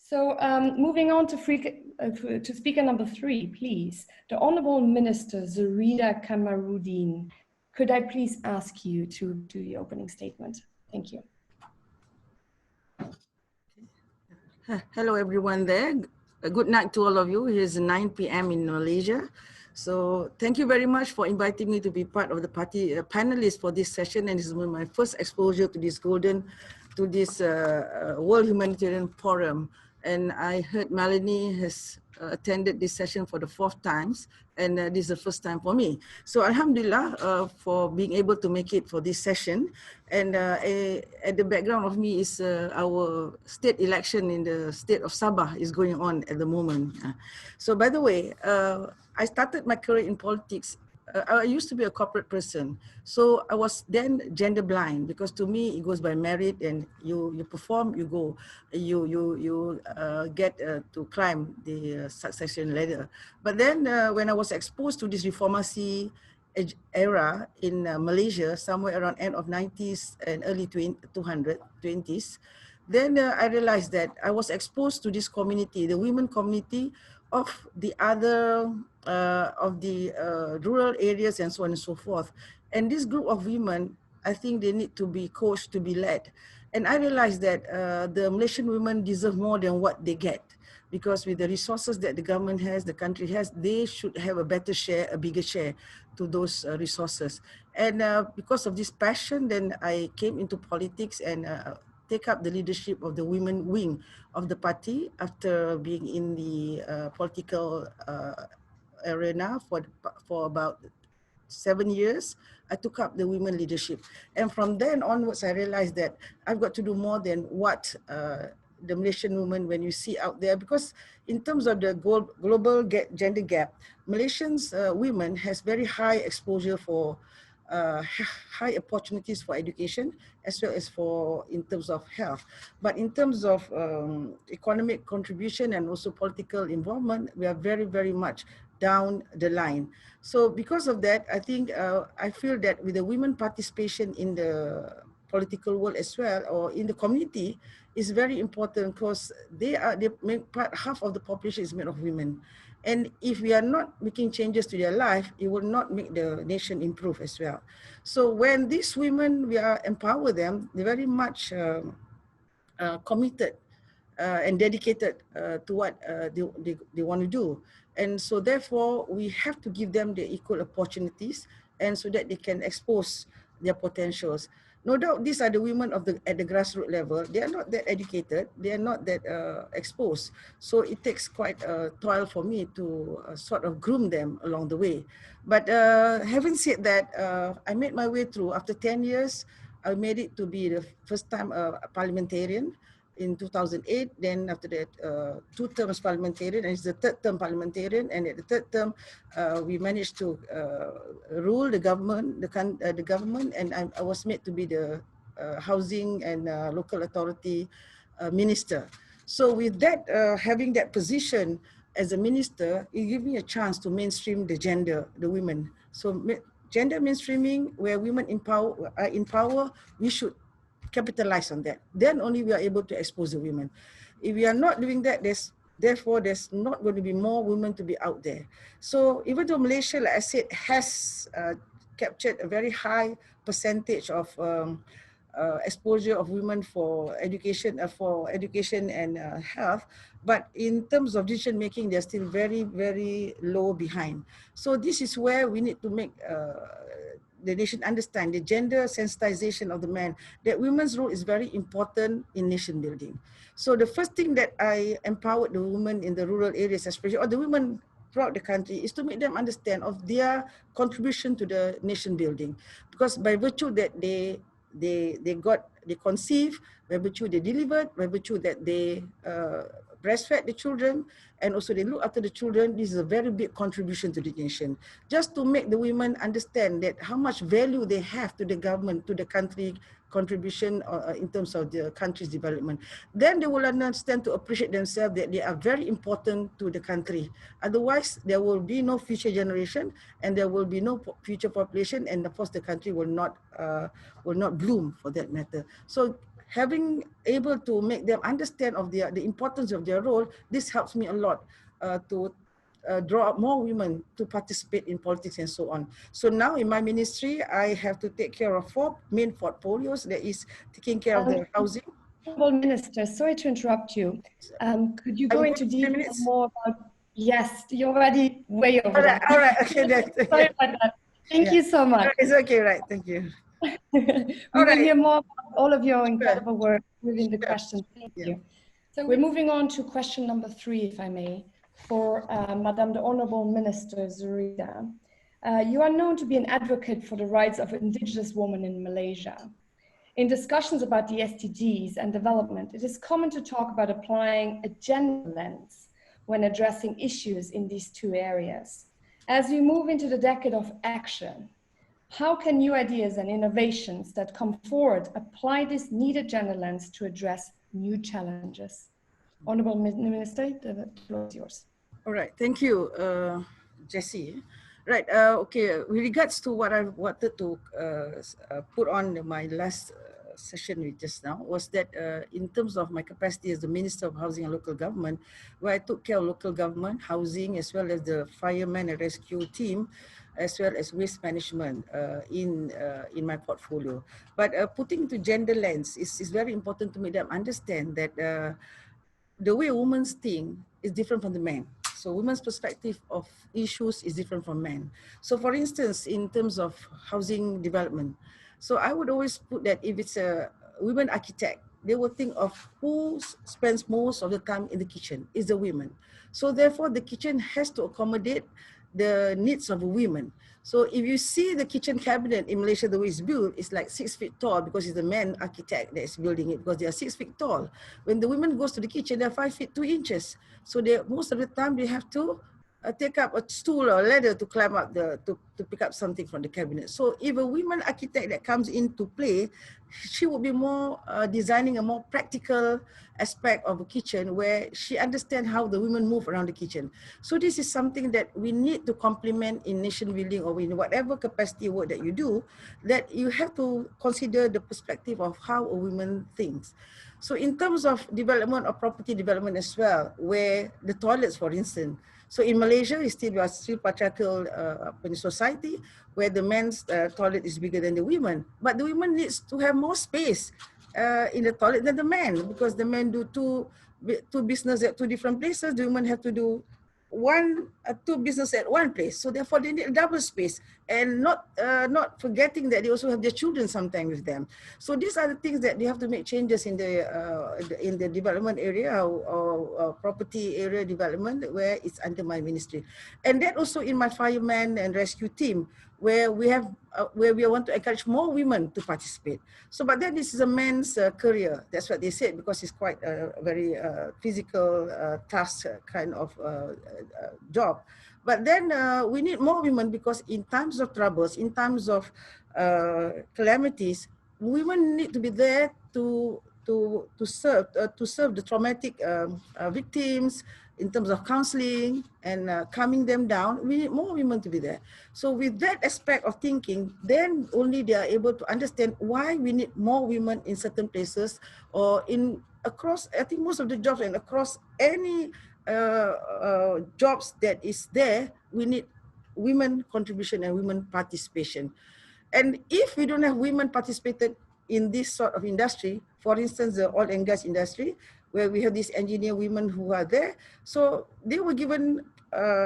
So moving on to speaker number 3, please. The Honorable Minister Zuraida Kamaruddin. Could I please ask you to do the opening statement? Thank you. Hello, everyone there. Good night to all of you. It is 9 p.m. in Malaysia. So thank you very much for inviting me to be part of the panelists for this session. And this is my first exposure to this World Humanitarian Forum. And I heard Melanie has attended this session for the 4th time, and this is the first time for me. So Alhamdulillah for being able to make it for this session. And at the background of me is our state election in the state of Sabah is going on at the moment. So by the way, I started my career in politics. I used to be a corporate person, so I was then gender blind, because to me it goes by merit, and you perform, you go, you get to climb the succession ladder. But then when I was exposed to this reformasi era in Malaysia, somewhere around end of 90s and early 20s, then I realized that I was exposed to this community, the women community of the other rural areas and so on and so forth. And this group of women, I think they need to be coached, to be led. And I realized that the Malaysian women deserve more than what they get, because with the resources that the government has, the country has, they should have a better share, a bigger share to those resources. And because of this passion, then I came into politics and take up the leadership of the women wing of the party after being in the political arena for about 7 years. I took up the women leadership. And from then onwards, I realized that I've got to do more than what the Malaysian women, when you see out there, because in terms of the global gender gap, Malaysians women has very high exposure for high opportunities for education, as well as for in terms of health. But in terms of economic contribution and also political involvement, we are very, very much down the line. So because of that, I think I feel that with the women participation in the political world as well, or in the community, is very important, because they make part, half of the population is made of women. And if we are not making changes to their life, it will not make the nation improve as well. So when these women, we are empower them, they're very much committed and dedicated to what they want to do. And so therefore, we have to give them the equal opportunities, and so that they can expose their potentials. No doubt, these are the women of at the grassroots level. They are not that educated. They are not that exposed. So it takes quite a toil for me to sort of groom them along the way. But having said that, I made my way through. After 10 years, I made it to be the first time parliamentarian in 2008. Then after that, 2 terms parliamentarian, and it's the 3rd term parliamentarian. And at the 3rd term, we managed to rule the government, the government, and I was made to be the housing and local authority minister. So with that, having that position as a minister, it gave me a chance to mainstream the gender, the women. So gender mainstreaming, where women are in power, we should capitalize on that. Then only we are able to expose the women. If we are not doing that, therefore there's not going to be more women to be out there. So even though Malaysia, like I said, has captured a very high percentage of exposure of women for education and health, but in terms of decision making, they're still very, very low behind. So this is where we need to make the nation understand the gender sensitization of the man, that women's role is very important in nation building. So the first thing that I empowered the women in the rural areas, especially, or the women throughout the country, is to make them understand of their contribution to the nation building. Because by virtue that they conceive, by virtue they delivered, by virtue that they breastfed the children, and also they look after the children, this is a very big contribution to the nation. Just to make the women understand that how much value they have to the government, to the country contribution in terms of the country's development. Then they will understand to appreciate themselves that they are very important to the country. Otherwise, there will be no future generation, and there will be no future population, and of course the country will not bloom for that matter. So having able to make them understand of the importance of their role, this helps me a lot to draw up more women to participate in politics and so on. So now in my ministry, I have to take care of 4 main portfolios. That is taking care of the housing. Honorable Minister, sorry to interrupt you. Could you go into detail more about? Yes, you're already way over that. All right, okay. Sorry about that. Thank you so much. It's okay, right? Thank you. We will hear more about all of your incredible work within the questions. Thank you. So we're moving on to question number 3, if I may, for Madame the Honorable Minister Zuraida. You are known to be an advocate for the rights of indigenous women in Malaysia. In discussions about the SDGs and development, it is common to talk about applying a gender lens when addressing issues in these 2 areas. As we move into the decade of action, how can new ideas and innovations that come forward apply this needed gender lens to address new challenges? Honorable Minister, the floor is yours. All right, thank you, Jessie. Right, okay, with regards to what I wanted to put on my last session with just now was that in terms of my capacity as the Minister of Housing and Local Government, where I took care of local government, housing, as well as the fireman and rescue team, as well as waste management in my portfolio. But putting to gender lens is very important to make them understand that the way women think is different from the men. So women's perspective of issues is different from men. So for instance, in terms of housing development, so I would always put that if it's a women architect, they will think of who spends most of the time in the kitchen is the women. So therefore the kitchen has to accommodate the needs of women. So if you see the kitchen cabinet in Malaysia, the way it's built, it's like 6 feet tall because it's the man architect that is building it because they are 6 feet tall. When the women goes to the kitchen, they're 5 feet 2 inches. So they most of the time they have to take up a stool or a ladder to climb up to pick up something from the cabinet. So if a women architect that comes into play, she would be more designing a more practical aspect of a kitchen where she understands how the women move around the kitchen. So this is something that we need to complement in nation building or in whatever capacity work that you do, that you have to consider the perspective of how a woman thinks. So in terms of development or property development as well, where the toilets, for instance, so in Malaysia, we are still patriarchal society where the men's toilet is bigger than the women. But the women needs to have more space in the toilet than the men because the men do two business at 2 different places. The women have to do 2 business at 1 place. So therefore they need a double space and not forgetting that they also have their children sometimes with them. So these are the things that they have to make changes in the development area or property area development where it's under my ministry. And that also in my fireman and rescue team where we want to encourage more women to participate. So, but then this is a man's career. That's what they said because it's quite a very physical task kind of job. But then we need more women because in times of troubles, in times of calamities, women need to be there to serve the traumatic victims in terms of counseling and calming them down. We need more women to be there. So with that aspect of thinking, then only they are able to understand why we need more women in certain places or across, I think most of the jobs and across any jobs that is there, we need women contribution and women participation. And if we don't have women participated in this sort of industry, for instance, the oil and gas industry, where we have these engineer women who are there, so they were given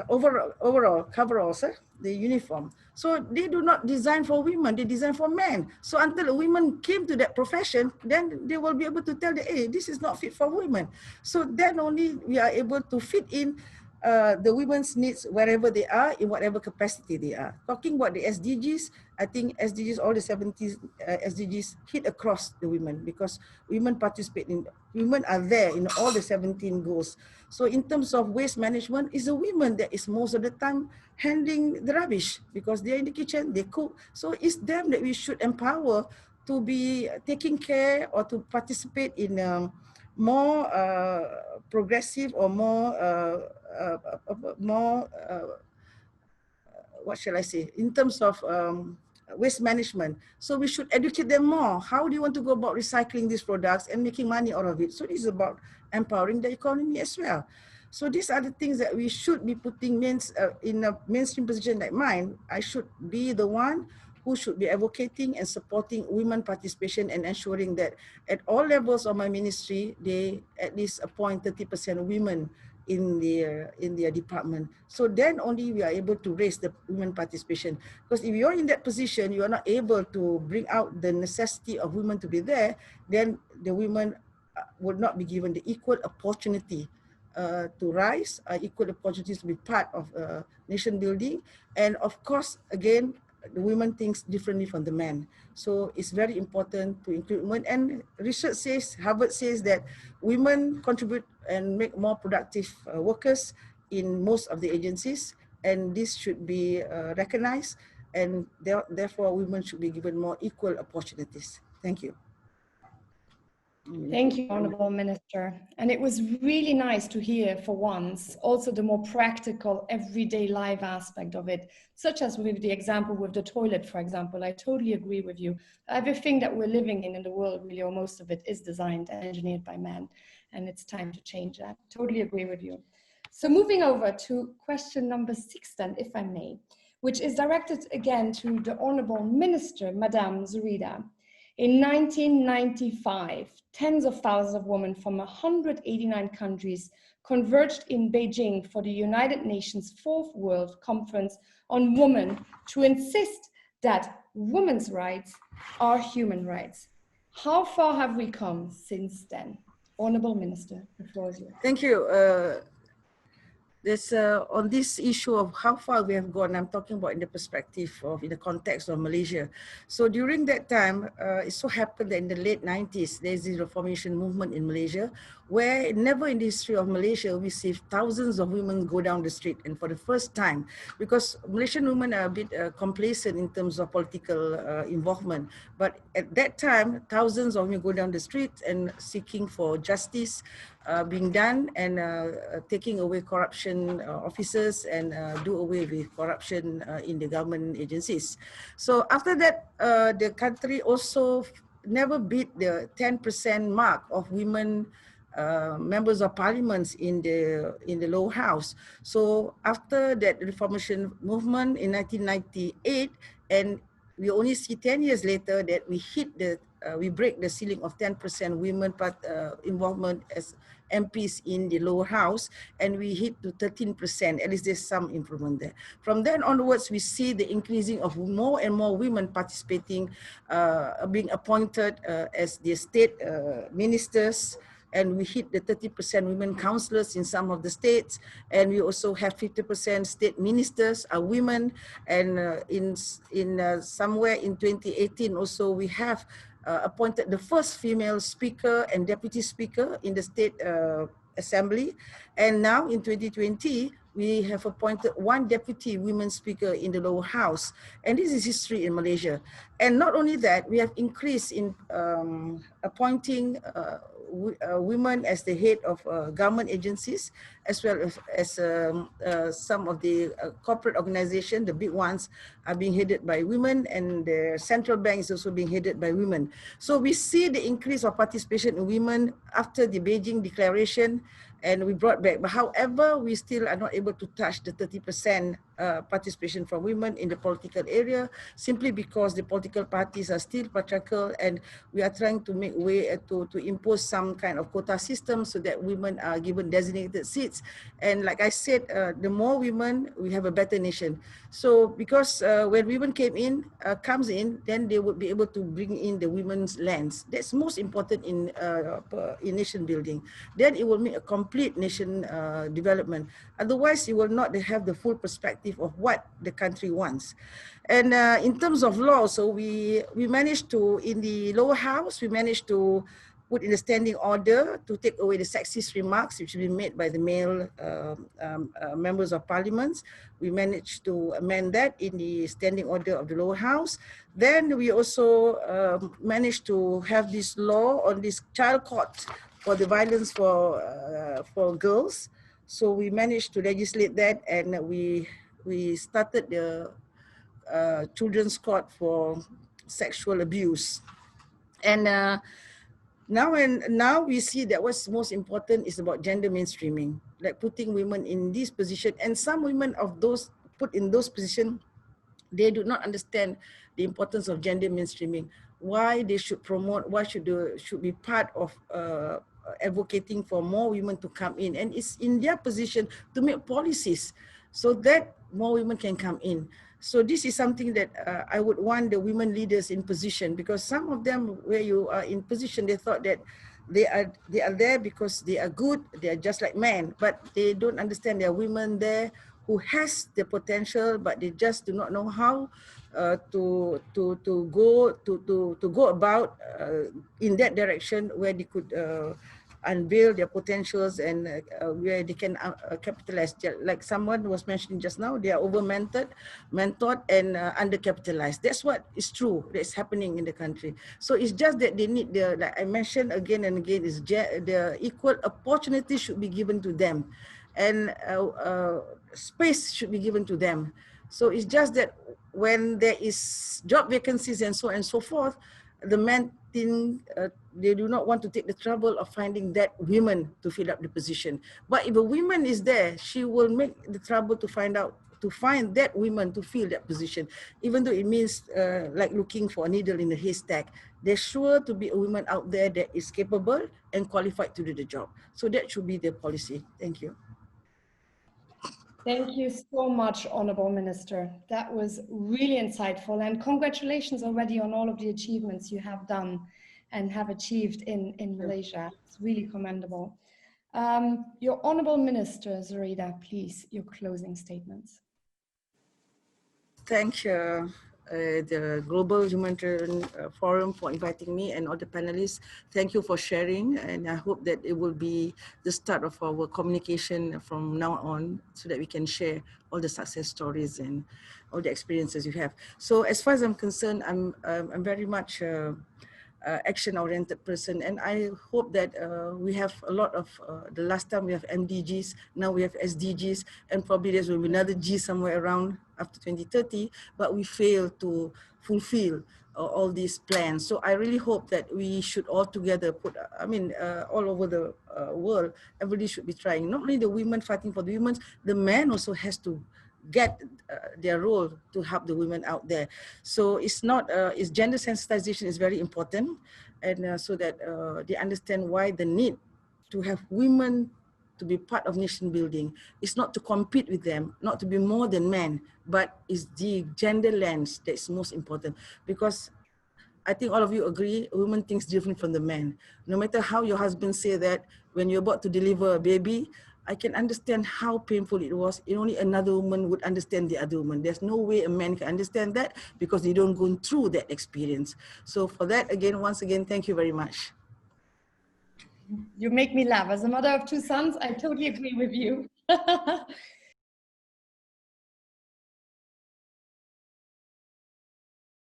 overall coveralls, the uniform. So they do not design for women, they design for men. So until a woman came to that profession, then they will be able to tell that, hey, this is not fit for women. So then only we are able to fit in the women's needs wherever they are, in whatever capacity they are. Talking about the SDGs, I think SDGs, all the 70 SDGs hit across the women because women participate in, women are there in all the 17 goals. So in terms of waste management, it's the women that is most of the time handling the rubbish because they're in the kitchen, they cook. So it's them that we should empower to be taking care or to participate in more progressive or more what shall I say, in terms of waste management. So we should educate them more. How do you want to go about recycling these products and making money out of it? So this is about empowering the economy as well. So these are the things that we should be putting in a mainstream position like mine. I should be the one who should be advocating and supporting women participation and ensuring that at all levels of my ministry, they at least appoint 30% women in their department. So then only we are able to raise the women participation. Because if you're in that position, you are not able to bring out the necessity of women to be there, then the women would not be given the equal opportunity to rise, equal opportunities to be part of nation building. And of course, again, the women thinks differently from the men. So it's very important to include women. And research says, Harvard says that women contribute and make more productive workers in most of the agencies. And this should be recognized. And therefore, women should be given more equal opportunities. Thank you. Thank you, Honourable Minister. And it was really nice to hear for once also the more practical, everyday life aspect of it, such as with the example with the toilet, for example. I totally agree with you. Everything that we're living in the world, really, or most of it, is designed and engineered by men. And it's time to change that. Totally agree with you. So moving over to question number 6 then, if I may, which is directed again to the Honourable Minister, Madame Zuraida. In 1995, tens of thousands of women from 189 countries converged in Beijing for the United Nations Fourth World Conference on Women to insist that women's rights are human rights. How far have we come since then? Honourable Minister, the floor is yours. Thank you. On this issue of how far we have gone, I'm talking about in the perspective of, in the context of Malaysia. So during that time, it so happened that in the late 90s, there's a reformation movement in Malaysia, where never in the history of Malaysia, we see thousands of women go down the street. And for the first time, because Malaysian women are a bit complacent in terms of political involvement, but at that time, thousands of women go down the street and seeking for justice being done, and taking away corruption officers, and do away with corruption in the government agencies. So after that, the country also never beat the 10% mark of women members of parliaments in the lower house. So after that reformation movement in 1998, and we only see 10 years later that we hit we break the ceiling of 10% women involvement as MPs in the lower house, and we hit to 13%. At least there's some improvement there. From then onwards, we see the increasing of more and more women participating, being appointed as the state ministers, and we hit the 30% women councillors in some of the states, and we also have 50% state ministers are women, and somewhere in 2018 also we have appointed the first female speaker and deputy speaker in the state assembly, and now in 2020 we have appointed one deputy women speaker in the lower house, and this is history in Malaysia. And not only that, we have increased in appointing women as the head of government agencies, as well as some of the corporate organizations, the big ones, are being headed by women, and the central bank is also being headed by women. So we see the increase of participation in women after the Beijing Declaration, and we brought back. But however, we still are not able to touch the 30% participation from women in the political area, simply because the political parties are still patriarchal, and we are trying to make way to impose some kind of quota system so that women are given designated seats. And like I said, the more women, we have a better nation. So because when women comes in, then they would be able to bring in the women's lands. That's most important in nation building. Then it will make a complete nation development. Otherwise, you will not have the full perspective of what the country wants. And in terms of law, so we managed to, in the lower house, we managed to put in a standing order to take away the sexist remarks which have been made by the male members of parliaments. We managed to amend that in the standing order of the lower house. Then we also managed to have this law on this child court for the violence for girls. So we managed to legislate that, and we started the children's court for sexual abuse. And now we see that what's most important is about gender mainstreaming, like putting women in this position. And some women of those put in those positions, they do not understand the importance of gender mainstreaming, why they should promote, why should be part of advocating for more women to come in. And it's in their position to make policies so that more women can come in. So this is something that I would want the women leaders in position, because some of them, where you are in position, they thought that they are there because they are good, they are just like men, but they don't understand there are women there who has the potential, but they just do not know how to go about in that direction, where they could unveil their potentials and where they can capitalize. Like someone was mentioning just now, they are over-mentored and undercapitalized. That's what is true, that's happening in the country. So it's just that they need the, like I mentioned again and again, is the equal opportunity should be given to them, and space should be given to them. So it's just that when there is job vacancies and so on and so forth, the men think they do not want to take the trouble of finding that women to fill up the position. But if a woman is there, she will make the trouble to find that woman to fill that position, even though it means like looking for a needle in a haystack. There's sure to be a woman out there that is capable and qualified to do the job. So that should be the policy. Thank you. Thank you so much, Honorable Minister. That was really insightful, and congratulations already on all of the achievements you have done and have achieved in Malaysia. It's really commendable. Your Honorable Minister, Zuraida, please, your closing statements. Thank you, the Global Humanitarian Forum, for inviting me, and all the panelists. Thank you for sharing, and I hope that it will be the start of our communication from now on, so that we can share all the success stories and all the experiences you have. So as far as I'm concerned, I'm very much action-oriented person, and I hope that we have a lot of, the last time we have MDGs, now we have SDGs, and probably there's will be another G somewhere around after 2030, but we fail to fulfill all these plans. So I really hope that we should all together put, all over the world, everybody should be trying, not only the women fighting for the women, the men also has to get their role to help the women out there. So it's not, it's gender sensitization is very important, and so that they understand why the need to have women to be part of nation building. It's not to compete with them, not to be more than men, but it's the gender lens that's most important. Because I think all of you agree, women thinks different from the men. No matter how your husband say that, when you're about to deliver a baby, I can understand how painful it was. Only another woman would understand the other woman. There's no way a man can understand that, because they don't go through that experience. So for that, again, once again, thank you very much. You make me laugh. As a mother of two sons, I totally agree with you.